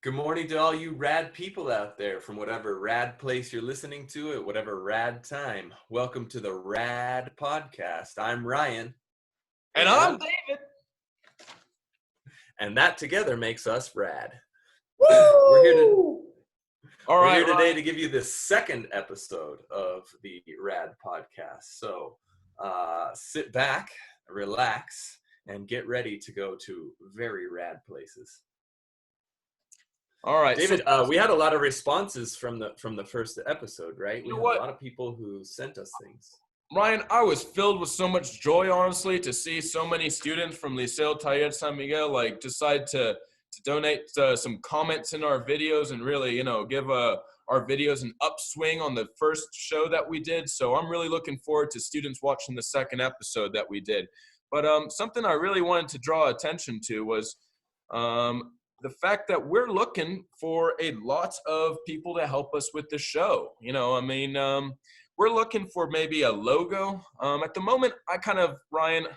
Good morning to all you rad people out there from whatever rad place you're listening to at whatever rad time. Welcome to the Rad Podcast. I'm Ryan. And I'm David. And that together makes us rad. Woo! We're here today to give you the second episode of the Rad Podcast. So sit back, relax, and get ready to go to very rad places. All right, David, we had a lot of responses from the first episode, right? We had a lot of people who sent us things. Ryan, I was filled with so much joy, honestly, to see so many students from Liceo Taller San Miguel decide to donate some comments in our videos and really, give our videos an upswing on the first show that we did. So I'm really looking forward to students watching the second episode that we did. But something I really wanted to draw attention to was the fact that we're looking for a lot of people to help us with the show. We're looking for maybe a logo. At the moment, Ryan,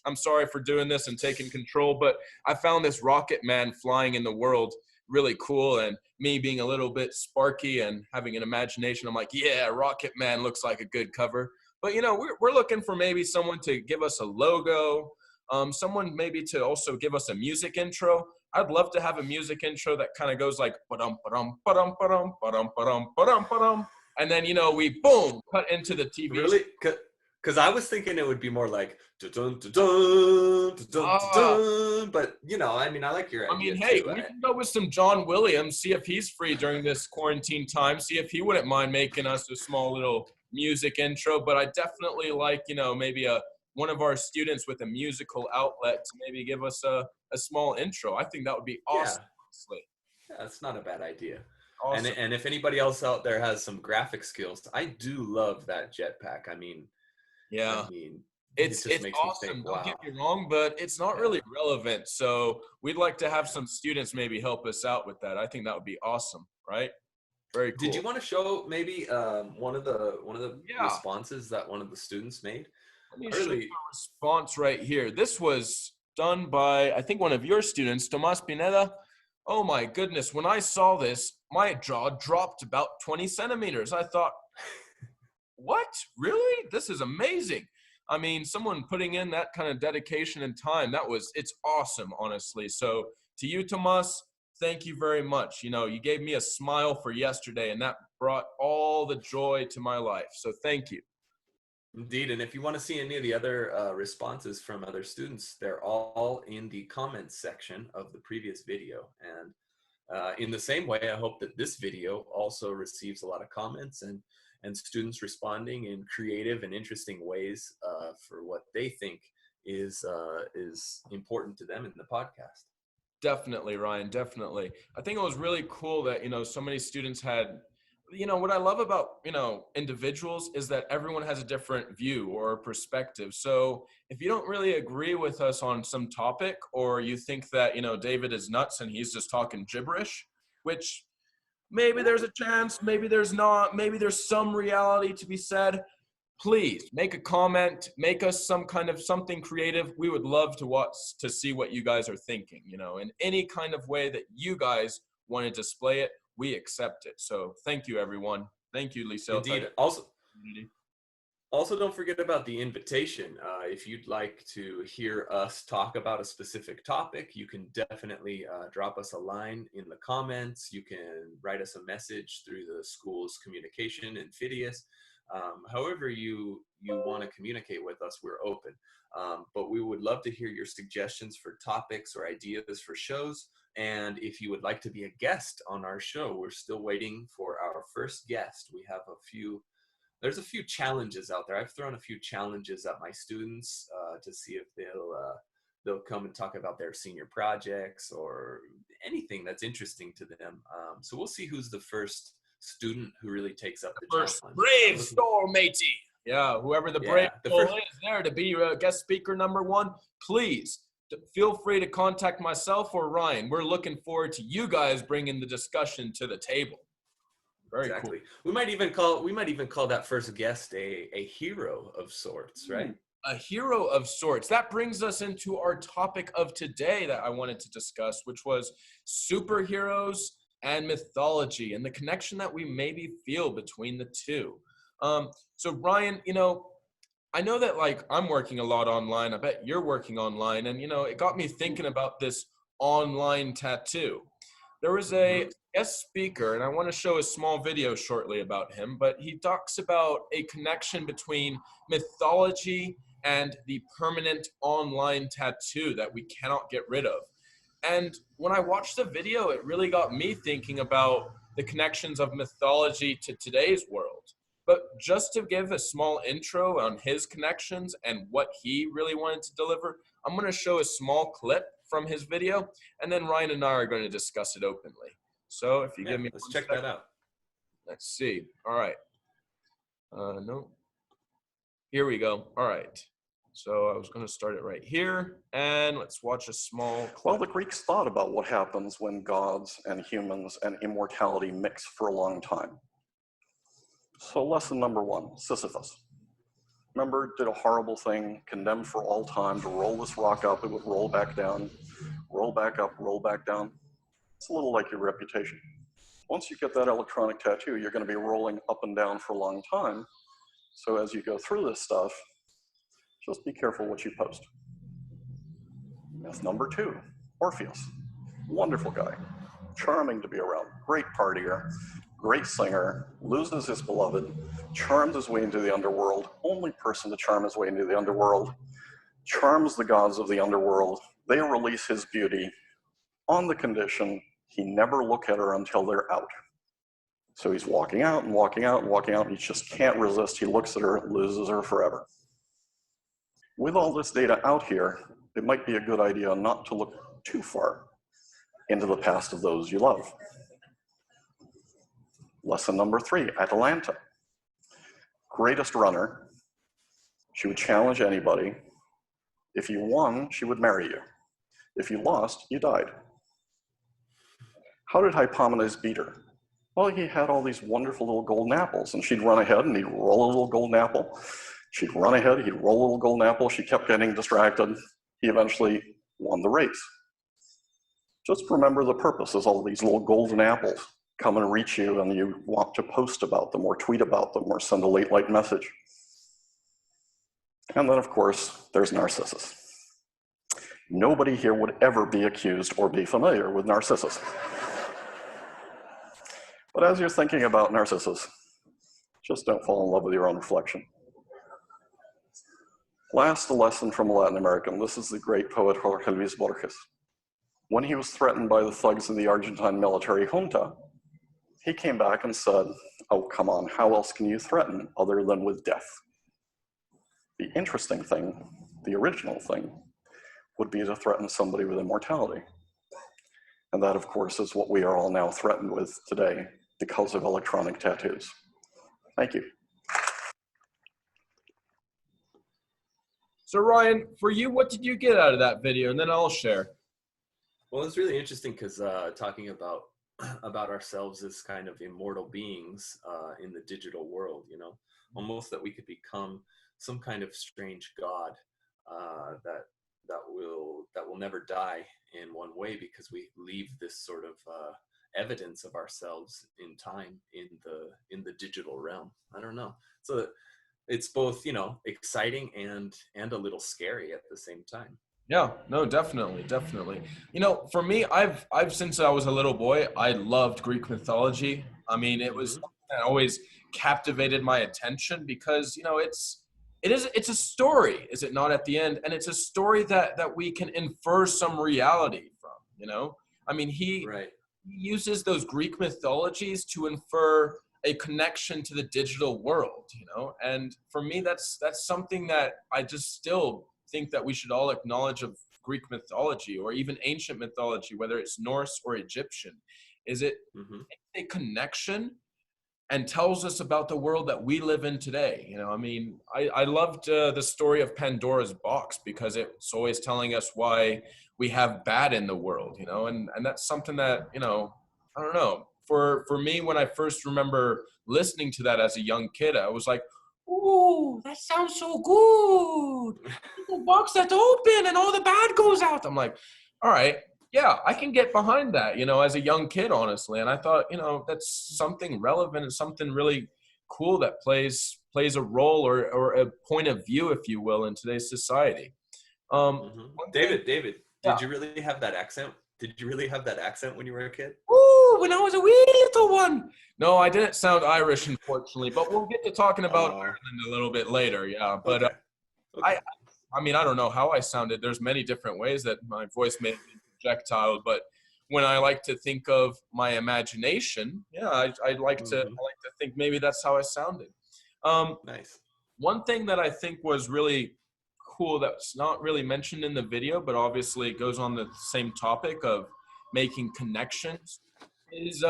I'm sorry for doing this and taking control, but I found this Rocket Man flying in the world really cool, and me being a little bit sparky and having an imagination, I'm like, yeah, Rocket Man looks like a good cover. But, we're looking for maybe someone to give us a logo, someone maybe to also give us a music intro. I'd love to have a music intro that kind of goes like, ba-dum, ba-dum, ba-dum, ba-dum, ba-dum, ba-dum, ba-dum, ba-dum. And then, we, boom, cut into the TV. Really? Because I was thinking it would be more like, dun, dun, dun, dun, dun, but, I like your idea. Hey, we can go with some John Williams, see if he's free during this quarantine time, see if he wouldn't mind making us a small little music intro. But I definitely like, maybe one of our students with a musical outlet to maybe give us a small intro. I think that would be awesome. Yeah, that's not a bad idea. Awesome. And if anybody else out there has some graphic skills, I do love that jetpack. It's awesome. Don't get me wrong, but it's not really relevant. So we'd like to have some students maybe help us out with that. I think that would be awesome, right? Very cool. Did you want to show maybe one of the responses that one of the students made? Let me show you a response right here. This was done by, I think, one of your students, Tomas Pineda. Oh my goodness, when I saw this, my jaw dropped about 20 centimeters. I thought, what? Really? This is amazing. Someone putting in that kind of dedication and time, it's awesome, honestly. So to you, Tomas, thank you very much. You gave me a smile for yesterday, and that brought all the joy to my life. So thank you. Indeed, and if you want to see any of the other responses from other students, they're all in the comments section of the previous video. And in the same way, I hope that this video also receives a lot of comments and students responding in creative and interesting ways for what they think is important to them in the podcast. Definitely, Ryan, definitely. I think it was really cool that, so many students had, what I love about, individuals is that everyone has a different view or perspective. So if you don't really agree with us on some topic, or you think that, David is nuts and he's just talking gibberish, which maybe there's a chance, maybe there's not, maybe there's some reality to be said, please make a comment, make us some kind of something creative. We would love to see what you guys are thinking, in any kind of way that you guys want to display it. We accept it. So thank you, everyone. Thank you, Liceo. Indeed. Also, don't forget about the invitation. If you'd like to hear us talk about a specific topic, you can definitely drop us a line in the comments. You can write us a message through the school's communication in Phidias. However you want to communicate with us, we're open. But we would love to hear your suggestions for topics or ideas for shows. And if you would like to be a guest on our show, we're still waiting for our first guest. We have there's a few challenges out there. I've thrown a few challenges at my students to see if they'll come and talk about their senior projects or anything that's interesting to them. So we'll see who's the first student who really takes up the first challenge. Brave soul, matey. Yeah, whoever the brave soul is there to be guest speaker number one, please feel free to contact myself or Ryan. We're looking forward to you guys bringing the discussion to the table. Very cool. We might even call that first guest a hero of sorts, right? a hero of sorts. That brings us into our topic of today that I wanted to discuss, which was superheroes and mythology and the connection that we maybe feel between the two. So Ryan, I know that like I'm working a lot online. I bet you're working online. And, it got me thinking about this online tattoo. There was a Mhm. guest speaker, and I want to show a small video shortly about him, but he talks about a connection between mythology and the permanent online tattoo that we cannot get rid of. And when I watched the video, it really got me thinking about the connections of mythology to today's world. But just to give a small intro on his connections and what he really wanted to deliver, I'm going to show a small clip from his video, and then Ryan and I are going to discuss it openly. So if you Yeah, give me let's one check second, that out. let's see. All right. No, here we go. All right. So I was going to start it right here, and let's watch a small clip. Well, the Greeks thought about what happens when gods and humans and immortality mix for a long time. So lesson number 1, Sisyphus. Remember, did a horrible thing, condemned for all time to roll this rock up, it would roll back down, roll back up, roll back down. It's a little like your reputation. Once you get that electronic tattoo, you're going to be rolling up and down for a long time. So as you go through this stuff, just be careful what you post. Myth number 2, Orpheus. Wonderful guy, charming to be around, great partier, great singer, loses his beloved, charms his way into the underworld, only person to charm his way into the underworld, charms the gods of the underworld. They release his beauty on the condition he never look at her until they're out. So he's walking out and walking out and walking out, and he just can't resist. He looks at her, loses her forever. With all this data out here, it might be a good idea not to look too far into the past of those you love. Lesson number 3, Atalanta. Greatest runner. She would challenge anybody. If you won, she would marry you. If you lost, you died. How did Hippomenes beat her? Well, he had all these wonderful little golden apples, and she'd run ahead and he'd roll a little golden apple. She'd run ahead, he'd roll a little golden apple. She kept getting distracted. He eventually won the race. Just remember the purpose is all these little golden apples come and reach you, and you want to post about them or tweet about them or send a late light message. And then, of course, there's Narcissus. Nobody here would ever be accused or be familiar with Narcissus. But as you're thinking about Narcissus, just don't fall in love with your own reflection. Last, a lesson from a Latin American. This is the great poet Jorge Luis Borges. When he was threatened by the thugs of the Argentine military junta, he came back and said, oh, come on, how else can you threaten other than with death? The interesting thing, the original thing, would be to threaten somebody with immortality. And that, of course, is what we are all now threatened with today because of electronic tattoos. Thank you. So Ryan, for you, what did you get out of that video? And then I'll share. Well, it's really interesting because talking about ourselves as kind of immortal beings in the digital world, almost that we could become some kind of strange god that will never die in one way, because we leave this sort of evidence of ourselves in time in the digital realm. I don't know. So it's both, exciting and a little scary at the same time. Yeah, no, definitely. For me, I've since I was a little boy, I loved Greek mythology. I mean, it was something that always captivated my attention because, it's a story, is it not, at the end? And it's a story that we can infer some reality from, I mean, he uses those Greek mythologies to infer a connection to the digital world, and for me, that's something that I just still think that we should all acknowledge of Greek mythology or even ancient mythology, whether it's Norse or Egyptian. Is it a connection and tells us about the world that we live in today? I mean, I loved the story of Pandora's box because it's always telling us why we have bad in the world, and that's something that, I don't know. For me, when I first remember listening to that as a young kid, I was like, ooh, that sounds so good. The box that's open and all the bad goes out. I'm like, all right, yeah, I can get behind that, as a young kid, honestly. And I thought, that's something relevant and something really cool that plays a role or a point of view, if you will, in today's society. One thing, David, yeah. did you really have that accent? Did you really have that accent when you were a kid? Ooh, when I was a wee little one. No, I didn't sound Irish, unfortunately, but we'll get to talking about Ireland a little bit later. Yeah, but Okay. Okay. I mean, I don't know how I sounded. There's many different ways that my voice may have been projectile, but when I like to think of my imagination, yeah, I like to think maybe that's how I sounded. Nice. One thing that I think was really cool that's not really mentioned in the video, but obviously it goes on the same topic of making connections is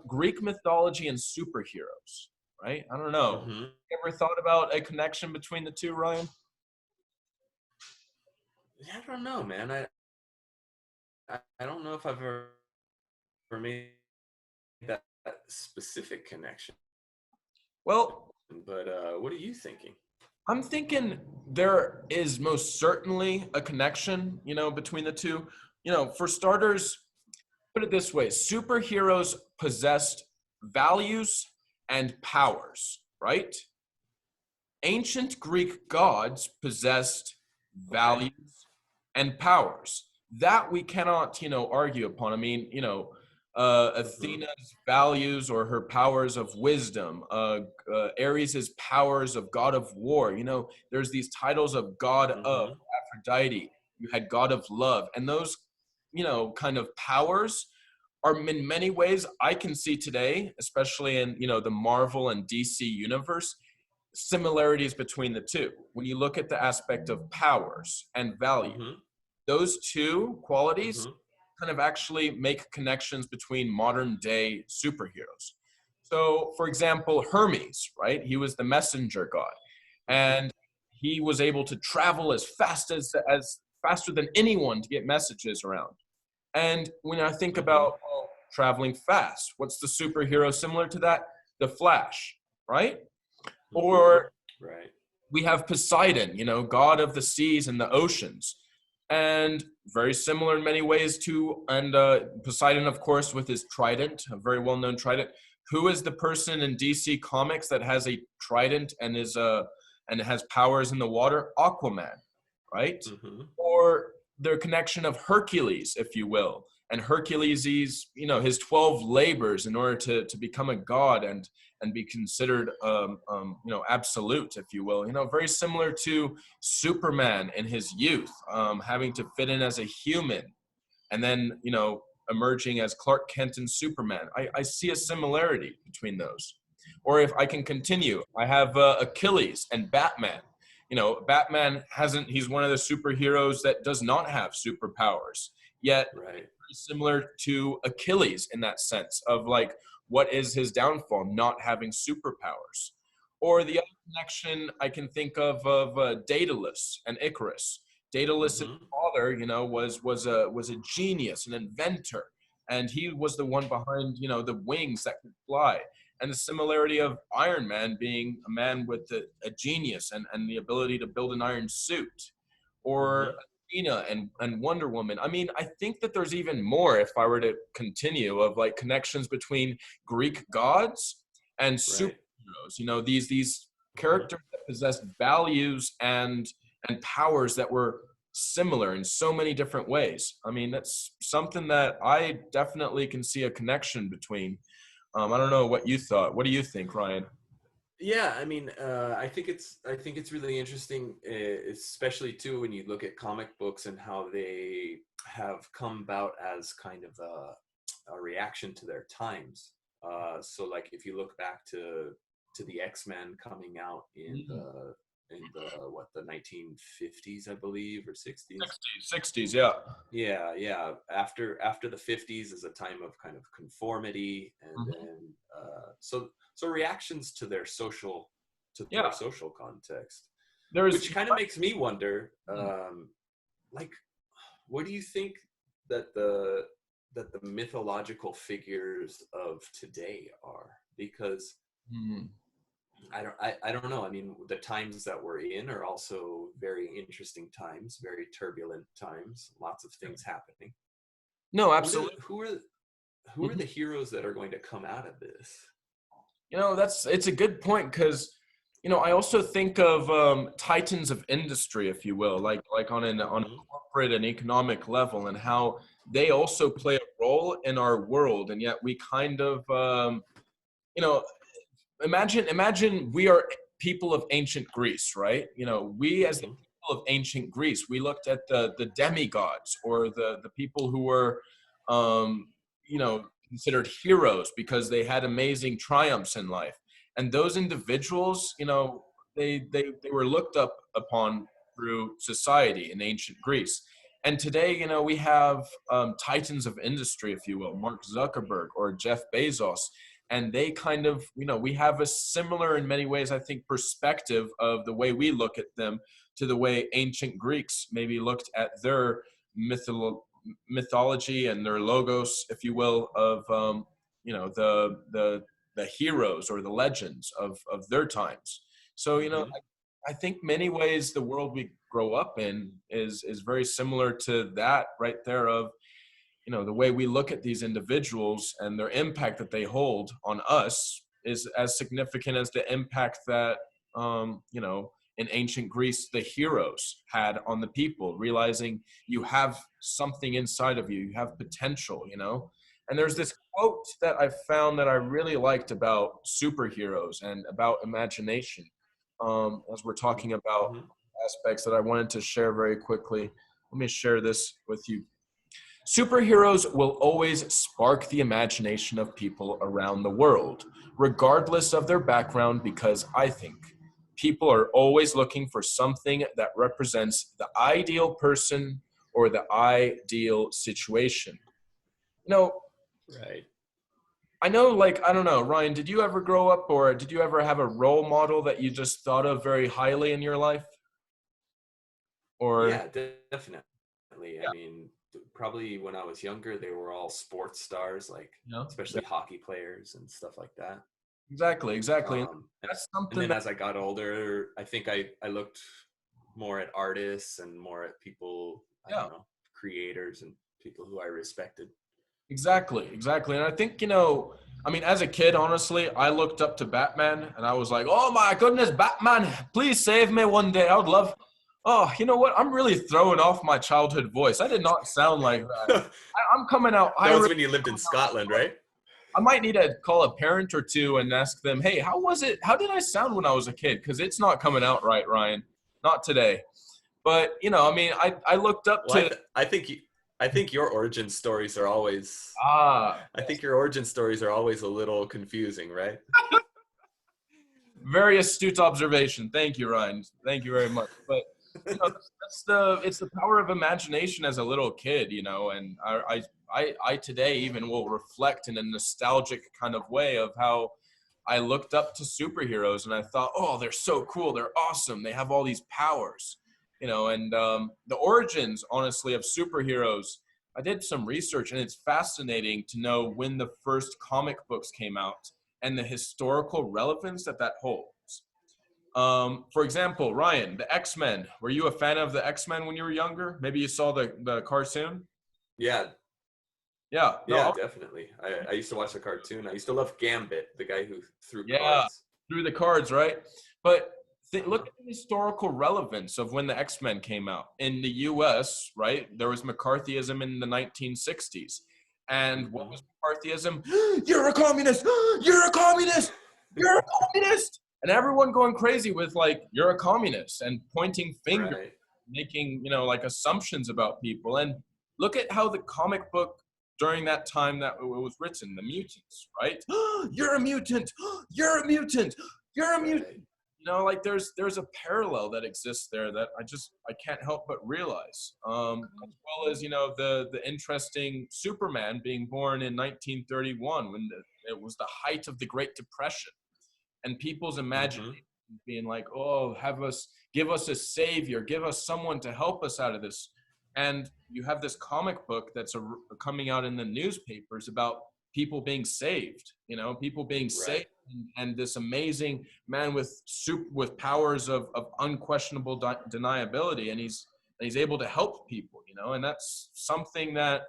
Greek mythology and superheroes, right? I don't know. Mm-hmm. You ever thought about a connection between the two, Ryan? Yeah, I don't know, man. I don't know if I've ever made that specific connection. Well, But what are you thinking? I'm thinking there is most certainly a connection, between the two. For starters, put it this way, superheroes possessed values and powers, right? Ancient Greek gods possessed Okay. values and powers that we cannot, argue upon. I mean, Mm-hmm. Athena's values or her powers of wisdom, Ares's powers of god of war. There's these titles of god of Mm-hmm. Aphrodite. You had god of love, and those, kind of powers are in many ways I can see today, especially in the Marvel and DC universe, similarities between the two. When you look at the aspect of powers and value, Mm-hmm. those two qualities Mm-hmm. kind of actually make connections between modern day superheroes. So, for example, Hermes, right? He was the messenger god, Mm-hmm. and he was able to travel as fast as faster than anyone to get messages around. And when I think Mm-hmm. about traveling fast, what's the superhero similar to that? The Flash, right? Mm-hmm. Or Right. we have Poseidon, god of the seas and the oceans. And very similar in many ways to, and Poseidon, of course, with his trident, a very well-known trident. Who is the person in DC Comics that has a trident and and has powers in the water? Aquaman, right? Mm-hmm. Or the connection of Hercules, if you will. And Hercules, his 12 labors in order to become a god and be considered, absolute, if you will. Very similar to Superman in his youth, having to fit in as a human, and then emerging as Clark Kent and Superman. I see a similarity between those. Or if I can continue, I have Achilles and Batman. Batman he's one of the superheroes that does not have superpowers, yet Right. similar to Achilles in that sense of like, what is his downfall? Not having superpowers. Or the other connection I can think of Daedalus and Icarus. Daedalus' Mm-hmm. father, was a genius, an inventor, and he was the one behind, the wings that could fly. And the similarity of Iron Man being a man with a genius and the ability to build an iron suit, or Mm-hmm. Athena and Wonder Woman. I mean, I think that there's even more, if I were to continue, of like connections between Greek gods and Right. superheroes. These Mm-hmm. characters that possessed values and powers that were similar in so many different ways. I mean, that's something that I definitely can see a connection between. I don't know what you thought. What do you think, Ryan? Yeah, I mean, I think it's really interesting, especially too when you look at comic books and how they have come about as kind of a reaction to their times. So, like, if you look back to the X-Men coming out in the what, the 1950s, I believe, or 60s. 60s, yeah. Yeah, yeah. After the 50s is a time of kind of conformity, and Mhm. then so reactions to their social Yeah, context, there's. which kind of makes me wonder, like, what do you think that the mythological figures of today are? Because Mhm. I don't know. I mean, the times that we're in are also very interesting times, very turbulent times, lots of things happening. No, Who do, absolutely. who are the heroes that are going to come out of this? You know, it's a good point because, you know, I also think of titans of industry, if you will, like on a Mhm. corporate and economic level, and how they also play a role in our world, and yet we kind of, you know, imagine we are people of ancient Greece, right? You know, we as the Mhm. people of ancient Greece, we looked at the demigods or the people who were, um, you know, considered heroes because they had amazing triumphs in life, and those individuals, you know, they were looked up upon through society in ancient Greece. And today, you know, we have titans of industry, if you will, Mark Zuckerberg or Jeff Bezos, and they kind of, you know, we have a similar in many ways, I think, perspective of the way we look at them to the way ancient Greeks maybe looked at their mythology and their logos, if you will, of you know, the heroes or the legends of their times. So, you know, Mhm. I think many ways the world we grow up in is very similar to that right there of, you know, the way we look at these individuals and their impact that they hold on us is as significant as the impact that, you know, in ancient Greece, the heroes had on the people, realizing you have something inside of you, you have potential, you know. And there's this quote that I found that I really liked about superheroes and about imagination, as we're talking about Mhm. aspects that I wanted to share very quickly. Let me share this with you. Superheroes will always spark the imagination of people around the world, regardless of their background, because I think people are always looking for something that represents the ideal person or the ideal situation. You know, Right. I know, like, I don't know, Ryan, did you ever grow up or did you ever have a role model that you just thought of very highly in your life? Or, Yeah, definitely. I yeah, mean, probably when I was younger, they were all sports stars, like you know, yeah, especially hockey players and stuff like that. exactly, exactly. And Um, and, that's and something then that, as I got older, I think I looked more at artists and more at people, I yeah. don't know, creators and people who I respected. Exactly, exactly. And I think, you know, I mean, as a kid, honestly, I looked up to Batman and I was like, oh my goodness, Batman, please save me one day. I would love. Oh, you know what? I'm really throwing off my childhood voice. I did not sound like that. That I'm coming out. was when you lived in Scotland, right? I might need to call a parent or two and ask them, hey, how was it? How did I sound when I was a kid? Because it's not coming out right, Ryan. Not today. But, you know, I mean, I looked up Well, to, I think your origin stories are always ah, I think your origin stories are always a little confusing, right? very astute observation. Thank you, Ryan. Thank you very much. But you know, that's the it's the power of imagination as a little kid, you know. And I today even will reflect in a nostalgic kind of way of how I looked up to superheroes and I thought, oh, they're so cool, they're awesome, they have all these powers, you know. And the origins, honestly, of superheroes. I did some research, and it's fascinating to know when the first comic books came out and the historical relevance that that holds. For example, Ryan, the X-Men. Were you a fan of the X-Men when you were younger? Maybe you saw the cartoon? Yeah, Yeah. No, yeah, definitely. I used to watch the cartoon. I used to love Gambit, the guy who threw yeah, cards. through the cards, right? But Uh-huh. look at the historical relevance of when the X-Men came out. In the US, right, there was McCarthyism in the 1960s. And what Hmm. was McCarthyism? You're a communist! You're a communist! You're a communist! And everyone going crazy with, like, you're a communist and pointing fingers, Right. making, you know, like assumptions about people. And look at how the comic book during that time that it was written, the mutants, right? You're a mutant. You're a mutant. You're a mutant. Right. You know, like there's a parallel that exists there that I can't help but realize. As well as, you know, the interesting Superman being born in 1931 when it was the height of the Great Depression, and people's imagination Hmm. being like, oh, give us a savior, give us someone to help us out of this. And you have this comic book that's coming out in the newspapers about people being saved, you know, people being saved Right. and this amazing man with powers of unquestionable deniability, and he's able to help people, you know, and that's something that,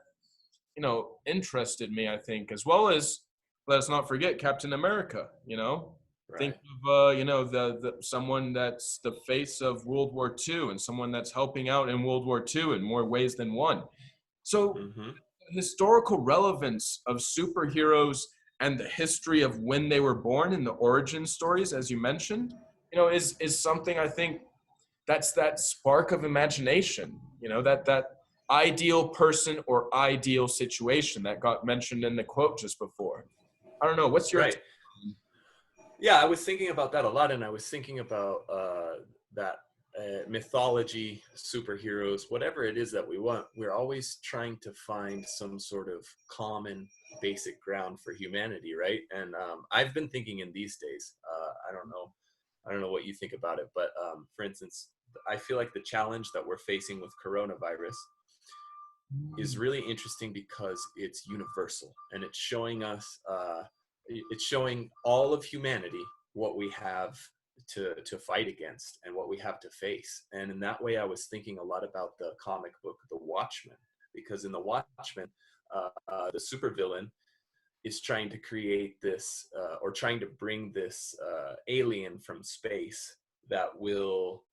you know, interested me, I think, as well as, let's not forget, Captain America, you know. Right. Think of, you know, the someone that's the face of World War II and someone that's helping out in World War II in more ways than one. So historical relevance of superheroes and the history of when they were born and the origin stories, as you mentioned, you know, is something I think that's that spark of imagination, you know, that ideal person or ideal situation that got mentioned in the quote just before. I don't know. What's your Right. Yeah, I was thinking about that a lot, and I was thinking about that mythology, superheroes, whatever it is that we want. We're always trying to find some sort of common, basic ground for humanity, right? And I've been thinking in these days. I don't know what you think about it, but for instance, I feel like the challenge that we're facing with coronavirus is really interesting because it's universal, and it's showing us. It's showing all of humanity what we have to fight against and what we have to face. And in that way, I was thinking a lot about the comic book The Watchmen, because in The Watchmen, the supervillain is trying to create this or trying to bring this alien from space that will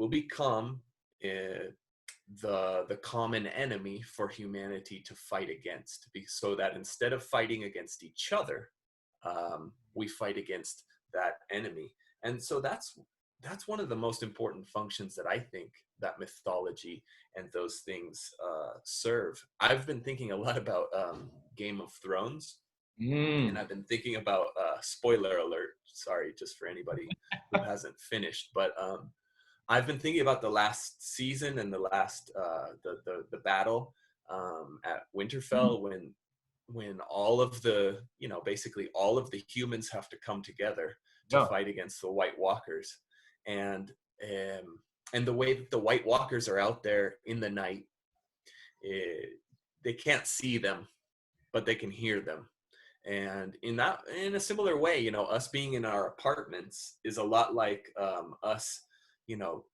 become the common enemy for humanity to fight against, so that instead of fighting against each other, we fight against that enemy. And so that's one of the most important functions that I think that mythology and those things serve. I've been thinking a lot about Game of Thrones, and I've been thinking about spoiler alert, sorry, just for anybody who hasn't finished, but I've been thinking about the last season and the last the battle at Winterfell, when all of the, you know, basically all of the humans have to come together to fight against the White Walkers. And the way that the White Walkers are out there in the night, they can't see them, but they can hear them. And in a similar way, you know, us being in our apartments is a lot like us, you know,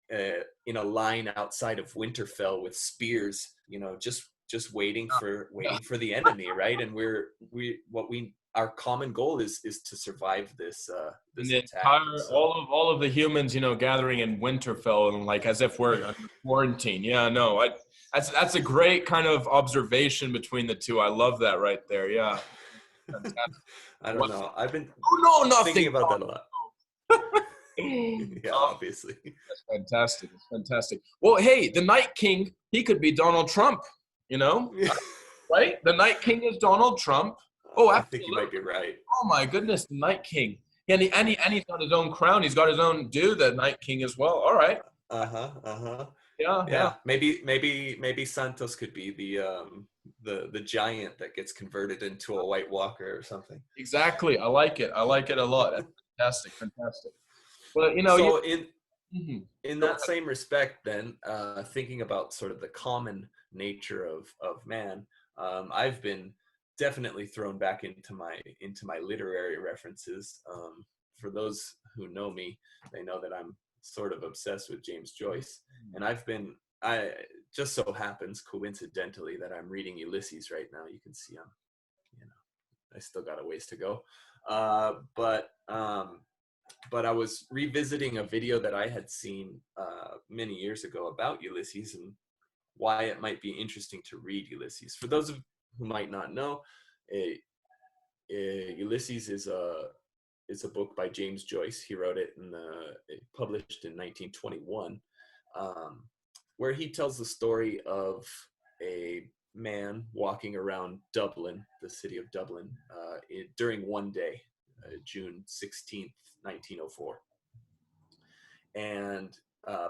in a line outside of Winterfell with spears, you know, just waiting for the enemy, right? And our common goal is to survive this attack. All of the humans, you know, gathering in Winterfell, and like as if we're under quarantine. Yeah, no, that's a great kind of observation between the two. I love that right there. Yeah. I don't know. I've been thinking about that a lot. Yeah, obviously. That's fantastic. It's fantastic. Well, hey, the Night King, he could be Donald Trump, you know? Right? The Night King is Donald Trump. Oh, absolutely. I think you might be right. Oh my goodness, the Night King. And he's got his own crown. He's got his own the Night King as well. All right. Yeah. Maybe Santos could be the giant that gets converted into a White Walker or something. Exactly. I like it a lot. That's fantastic. Well, you know, so in that same respect, then, thinking about sort of the common nature of man, I've been definitely thrown back into my literary references. For those who know me, they know that I'm sort of obsessed with James Joyce, and I just so happens coincidentally that I'm reading Ulysses right now. You can see I still got a ways to go, but I was revisiting a video that I had seen many years ago about Ulysses and why it might be interesting to read Ulysses. For those who might not know, Ulysses is a book by James Joyce. He wrote it published in 1921, where he tells the story of a man walking around Dublin, the city of Dublin, during one day, June 16th, 1904. And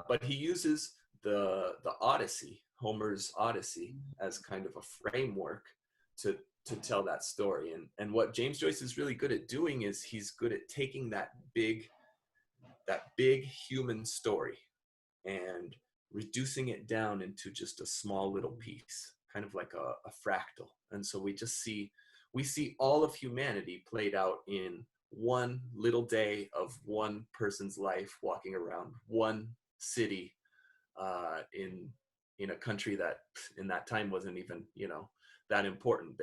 but he uses the Odyssey, Homer's Odyssey, as kind of a framework to tell that story. And what James Joyce is really good at doing is he's good at taking that big human story and reducing it down into just a small little piece, kind of like a fractal. And so we we see all of humanity played out in one little day of one person's life walking around one city in a country that in that time wasn't even, you know, that important.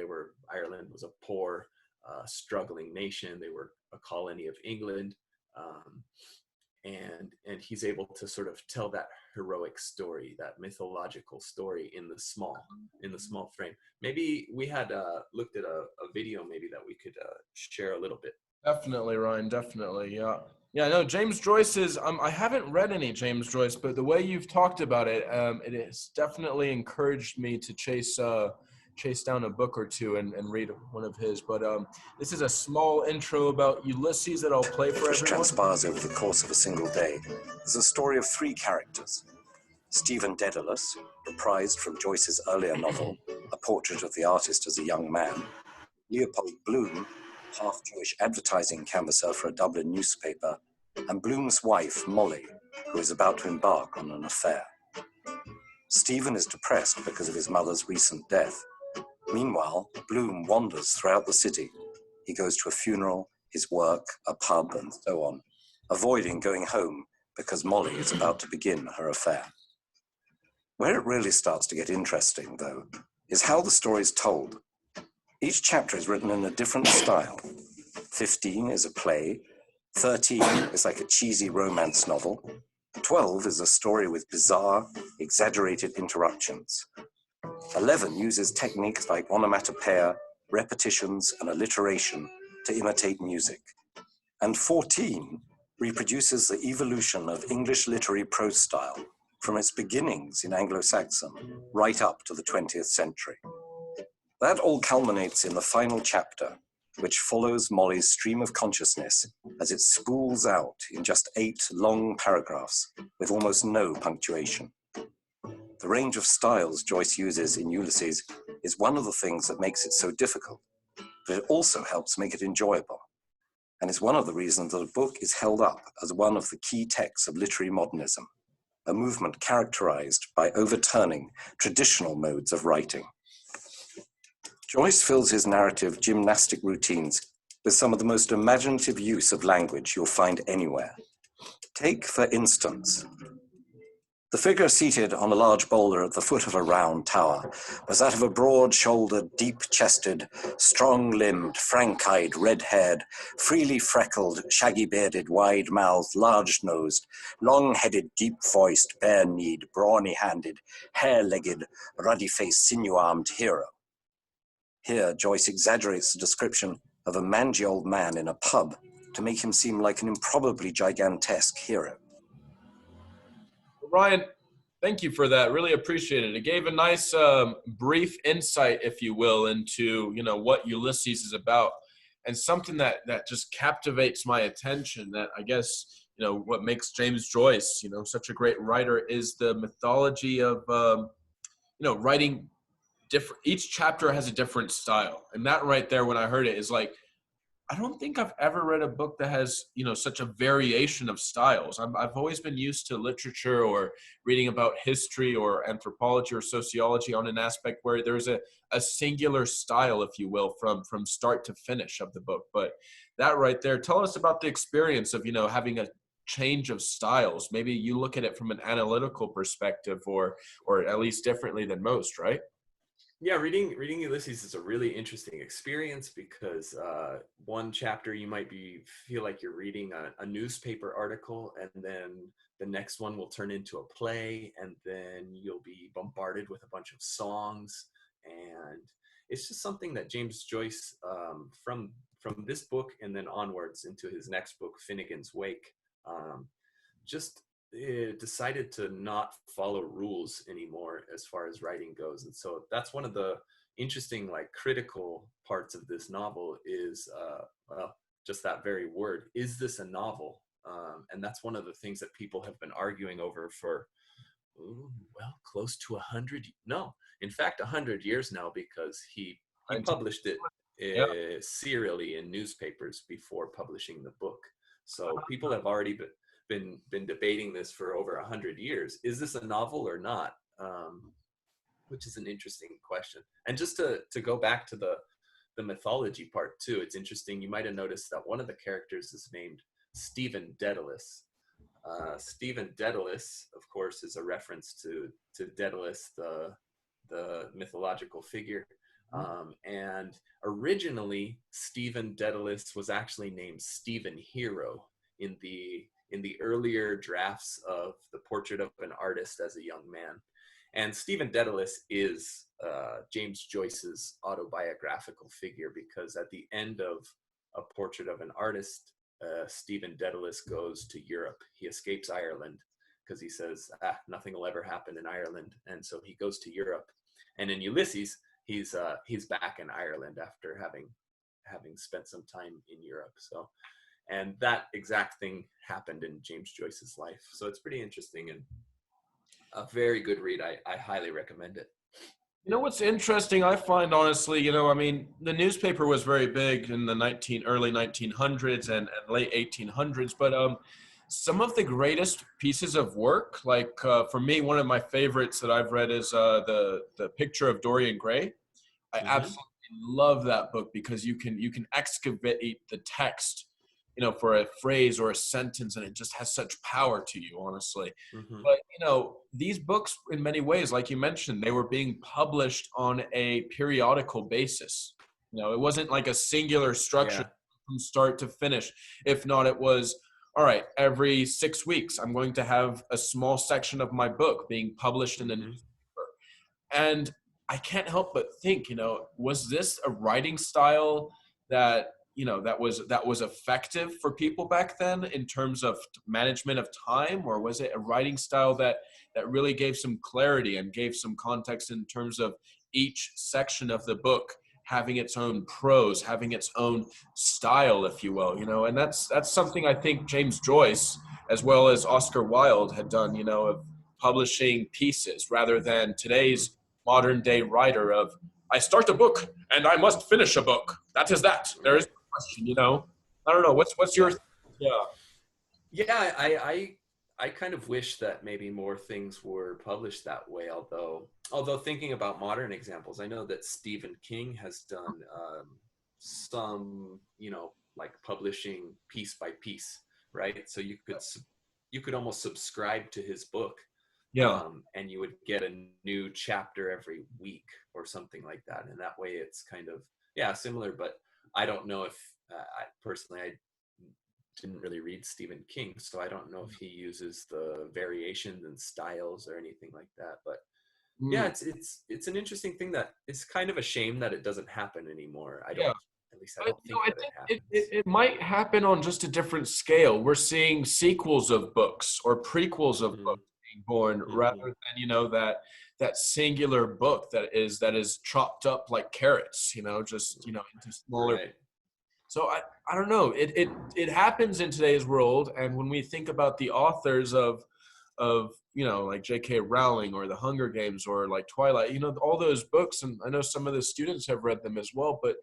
Ireland was a poor, struggling nation. They were a colony of England. Um, and he's able to sort of tell that heroic story, that mythological story in the small frame. Maybe we had looked at a video maybe that we could share a little bit. Definitely, Ryan. Definitely. Yeah. Yeah. No, James Joyce is. I haven't read any James Joyce, but the way you've talked about it, it has definitely encouraged me to chase down a book or two and read one of his. But this is a small intro about Ulysses that I'll play for Which everyone. transpires over the course of a single day. Is a story of three characters. Stephen Dedalus, reprised from Joyce's earlier novel, A Portrait of the Artist as a Young Man. Leopold Bloom, half-Jewish advertising canvasser for a Dublin newspaper, and Bloom's wife, Molly, who is about to embark on an affair. Stephen is depressed because of his mother's recent death. Meanwhile, Bloom wanders throughout the city. He goes to a funeral, his work, a pub, and so on, avoiding going home because Molly is about to begin her affair. Where it really starts to get interesting, though, is how the story is told. Each chapter is written in a different style. 15 is a play, 13 is like a cheesy romance novel, 12 is a story with bizarre, exaggerated interruptions. 11 uses techniques like onomatopoeia, repetitions, and alliteration to imitate music. And 14 reproduces the evolution of English literary prose style from its beginnings in Anglo-Saxon right up to the 20th century. That all culminates in the final chapter, which follows Molly's stream of consciousness as it spools out in just 8 long paragraphs with almost no punctuation. The range of styles Joyce uses in Ulysses is one of the things that makes it so difficult, but it also helps make it enjoyable. And it's one of the reasons that the book is held up as one of the key texts of literary modernism, a movement characterized by overturning traditional modes of writing. Joyce fills his narrative gymnastic routines with some of the most imaginative use of language you'll find anywhere. Take, for instance, the figure seated on a large boulder at the foot of a round tower was that of a broad-shouldered, deep-chested, strong-limbed, frank-eyed, red-haired, freely freckled, shaggy-bearded, wide-mouthed, large-nosed, long-headed, deep-voiced, bare-kneed, brawny-handed, hair-legged, ruddy-faced, sinew-armed hero. Here, Joyce exaggerates the description of a mangy old man in a pub to make him seem like an improbably gigantesque hero. Ryan, thank you for that. Really appreciate it. It gave a nice brief insight, if you will, into, you know, what Ulysses is about, and something that just captivates my attention. That I guess, you know, what makes James Joyce, you know, such a great writer is the mythology of, you know, writing different. Each chapter has a different style, and that right there, when I heard it, is like, I don't think I've ever read a book that has, you know, such a variation of styles. I've always been used to literature or reading about history or anthropology or sociology on an aspect where there's a singular style, if you will, from start to finish of the book. But that right there, tell us about the experience of, you know, having a change of styles. Maybe you look at it from an analytical perspective, or at least differently than most, right? Yeah, reading Ulysses is a really interesting experience because one chapter you might feel like you're reading a newspaper article, and then the next one will turn into a play, and then you'll be bombarded with a bunch of songs. And it's just something that James Joyce, from this book and then onwards into his next book, Finnegan's Wake, just decided to not follow rules anymore as far as writing goes. And so that's one of the interesting, like, critical parts of this novel is well, just that very word, is this a novel? And that's one of the things that people have been arguing over for close to 100, no, in fact 100 years now, because he published it serially in newspapers before publishing the book. So people have already been debating this for over 100 years. Is this a novel or not? Which is an interesting question. And just to go back to the mythology part too. It's interesting. You might have noticed that one of the characters is named Stephen Daedalus. Stephen Daedalus, of course, is a reference to Daedalus, the mythological figure. And originally, Stephen Daedalus was actually named Stephen Hero in the earlier drafts of the Portrait of an Artist as a Young Man. And Stephen Daedalus is James Joyce's autobiographical figure, because at the end of A Portrait of an Artist, Stephen Daedalus goes to Europe. He escapes Ireland because he says, nothing will ever happen in Ireland. And so he goes to Europe. And in Ulysses, he's back in Ireland after having spent some time in Europe. So, and that exact thing happened in James Joyce's life. So it's pretty interesting and a very good read. I highly recommend it. You know what's interesting, I find, honestly, you know, I mean, the newspaper was very big in the early 1900s and late 1800s, but some of the greatest pieces of work, like for me, one of my favorites that I've read is the Picture of Dorian Gray. I absolutely love that book because you can excavate the text, you know, for a phrase or a sentence, and it just has such power to you, honestly. But, you know, these books, in many ways, like you mentioned, they were being published on a periodical basis. You know, it wasn't like a singular structure from start to finish. If not, it was, all right, every 6 weeks, I'm going to have a small section of my book being published in the newspaper. And I can't help but think, you know, was this a writing style that, you know, that was effective for people back then in terms of management of time, or was it a writing style that really gave some clarity and gave some context in terms of each section of the book having its own prose, having its own style, if you will, you know? And that's something I think James Joyce, as well as Oscar Wilde, had done, you know, of publishing pieces rather than today's modern day writer of, I start a book and I must finish a book. That is that. There is no question, you know. I don't know. What's your I kind of wish that maybe more things were published that way. Although thinking about modern examples, I know that Stephen King has done some, you know, like publishing piece by piece, right? So you could almost subscribe to his book. And you would get a new chapter every week or something like that. And that way it's kind of, similar, but I don't know if, I didn't really read Stephen King, so I don't know if he uses the variations and styles or anything like that. But it's an interesting thing that it's kind of a shame that it doesn't happen anymore. At least I don't think that it happens. It might happen on just a different scale. We're seeing sequels of books or prequels of books being born rather than, you know, that singular book that is chopped up like carrots, you know, just, you know, into smaller. Right. So I don't know. It happens in today's world, and when we think about the authors of you know, like J.K. Rowling or the Hunger Games or like Twilight, you know, all those books, and I know some of the students have read them as well, but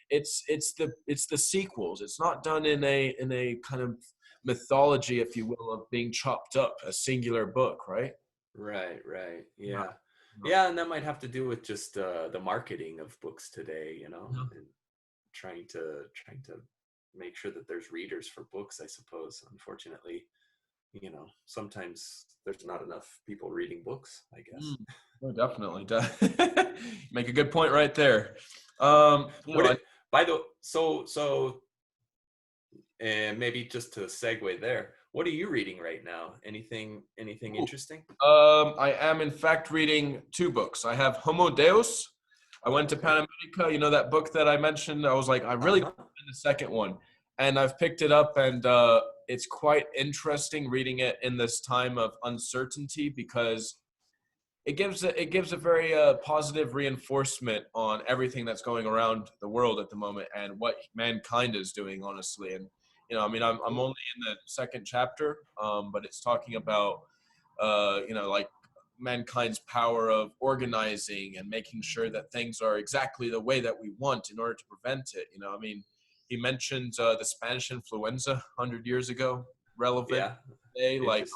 it's the sequels. It's not done in a kind of mythology, if you will, of being chopped up, a singular book, right? Right. Yeah, and that might have to do with just the marketing of books today, you know, and trying to make sure that there's readers for books, I suppose. Unfortunately, you know, sometimes there's not enough people reading books, I guess. Oh, definitely. Make a good point right there. Maybe just to segue there, what are you reading right now? Anything interesting? I am in fact reading 2 books. I have Homo Deus. I went to Pan America, you know, that book that I mentioned. I was like, I really want to read the second one. And I've picked it up, and it's quite interesting reading it in this time of uncertainty, because it gives a very positive reinforcement on everything that's going around the world at the moment and what mankind is doing, honestly. And, you know, I mean, I'm only in the 2nd chapter, but it's talking about, you know, like mankind's power of organizing and making sure that things are exactly the way that we want in order to prevent it. You know, I mean, he mentioned the Spanish influenza 100 years ago, relevant today. Like,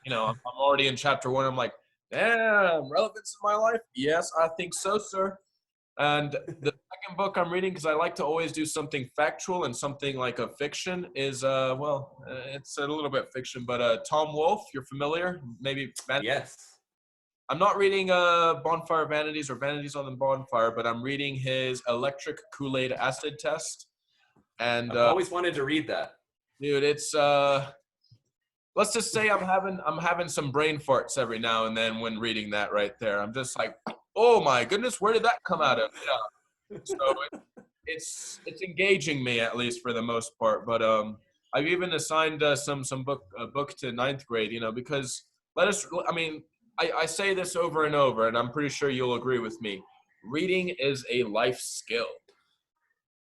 you know, I'm already in chapter 1. I'm like, damn, relevance in my life? Yes, I think so, sir. And the second book I'm reading, because I like to always do something factual and something like a fiction, is it's a little bit fiction, but Tom Wolfe, you're familiar? Maybe Yes. I'm not reading Bonfire Vanities or Vanities on the Bonfire, but I'm reading his Electric Kool-Aid Acid Test. And I've always wanted to read that. dude, it's let's just say I'm having some brain farts every now and then when reading that right there. I'm just like, oh my goodness, where did that come out of? Yeah. So it's engaging me, at least for the most part. But I've even assigned some book to ninth grade, because I say this over and over, and I'm pretty sure you'll agree with me. Reading is a life skill,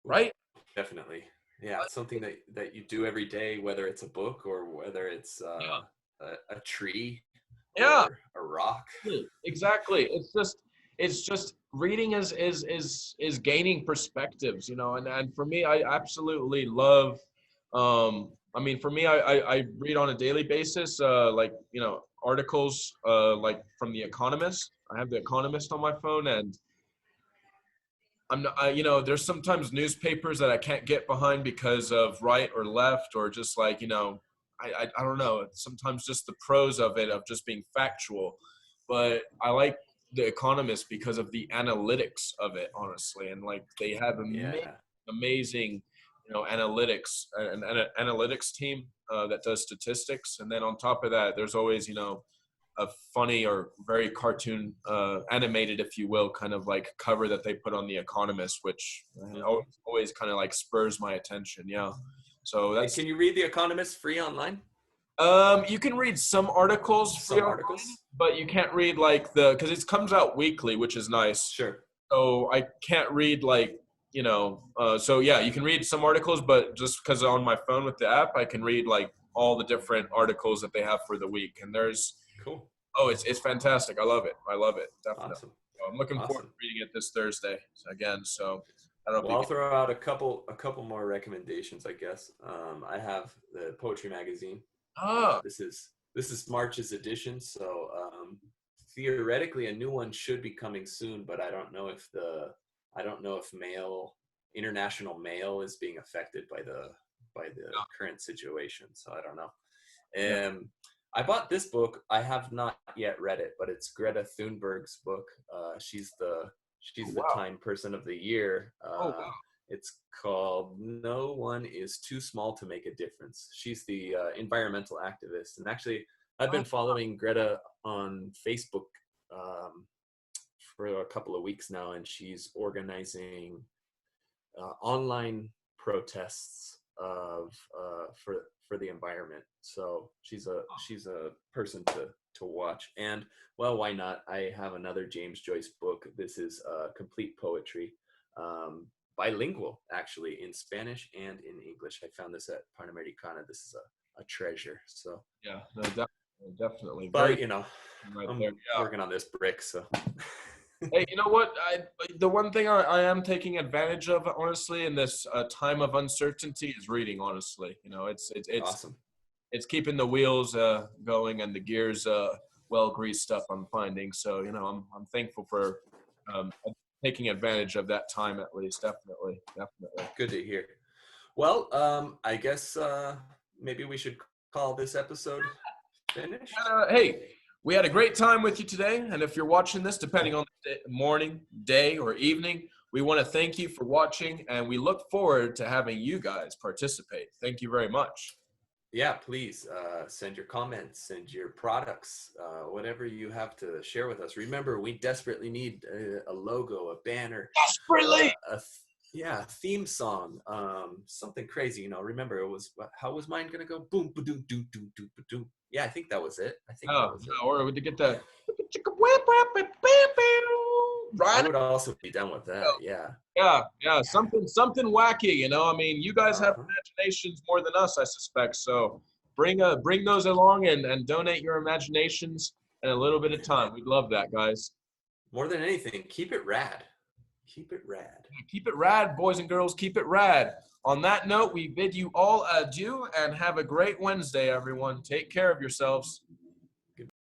right? Definitely. Yeah, it's something that you do every day, whether it's a book or whether it's a tree or a rock. Exactly. It's just reading is gaining perspectives, and for me, I absolutely love for me, I read on a daily basis, articles like from The Economist. I have The Economist on my phone, and there's sometimes newspapers that I can't get behind because of right or left, or just like, I don't know, sometimes just the prose of it, of just being factual. But I like The Economist because of the analytics of it, honestly. And like, they have amazing, analytics and analytics team that does statistics. And then on top of that, there's always, a funny or very cartoon animated, if you will, kind of like cover that they put on The Economist, which always kind of like spurs my attention. Yeah. So that's. Can you read The Economist free online? You can read some articles free online, but you can't read because it comes out weekly, which is nice. Sure. So I can't read so yeah, you can read some articles, but just because on my phone with the app, I can read like all the different articles that they have for the week. And there's cool. Oh, it's fantastic. I love it. Definitely. Awesome. So I'm looking forward to reading it this Thursday again. So I don't know. Well, I'll throw out a couple more recommendations, I guess. I have the poetry magazine. This is March's edition, so theoretically a new one should be coming soon, but I don't know if international mail is being affected by the current situation, so I don't know. I bought this book. I have not yet read it, but it's Greta Thunberg's book. She's the Time Person of the Year. It's called No One is Too Small to Make a Difference. She's the environmental activist. And actually, I've been following Greta on Facebook for a couple of weeks now, and she's organizing online protests for the environment. So she's a person to watch. And well, why not? I have another James Joyce book. This is complete poetry, bilingual actually, in Spanish and in English. I found this at Panamericana. This is a treasure. So yeah, no, definitely. But I'm working on this brick, so. Hey, you know what? The one thing I am taking advantage of, honestly, in this time of uncertainty is reading. Honestly, it's awesome. It's keeping the wheels going and the gears well greased up. I'm finding, so I'm thankful for taking advantage of that time, at least. Definitely. Good to hear. Well, I guess maybe we should call this episode finished. Hey. We had a great time with you today, and if you're watching this, depending on the morning, day, or evening, we want to thank you for watching, and we look forward to having you guys participate. Thank you very much. Yeah, please send your comments, send your products, whatever you have to share with us. Remember, we desperately need a logo, a banner. Desperately! A theme song, something crazy. Remember, how was mine going to go? Boom, ba-doom, doom, doom, doom, ba-doom. Yeah, I think that was it. Or to get the. I would also be done with that. Yeah. Yeah. Something wacky. You guys have imaginations more than us, I suspect. So bring those along and donate your imaginations in a little bit of time. We'd love that, guys. More than anything, keep it rad. Keep it rad. Keep it rad, boys and girls. Keep it rad. On that note, we bid you all adieu and have a great Wednesday, everyone. Take care of yourselves.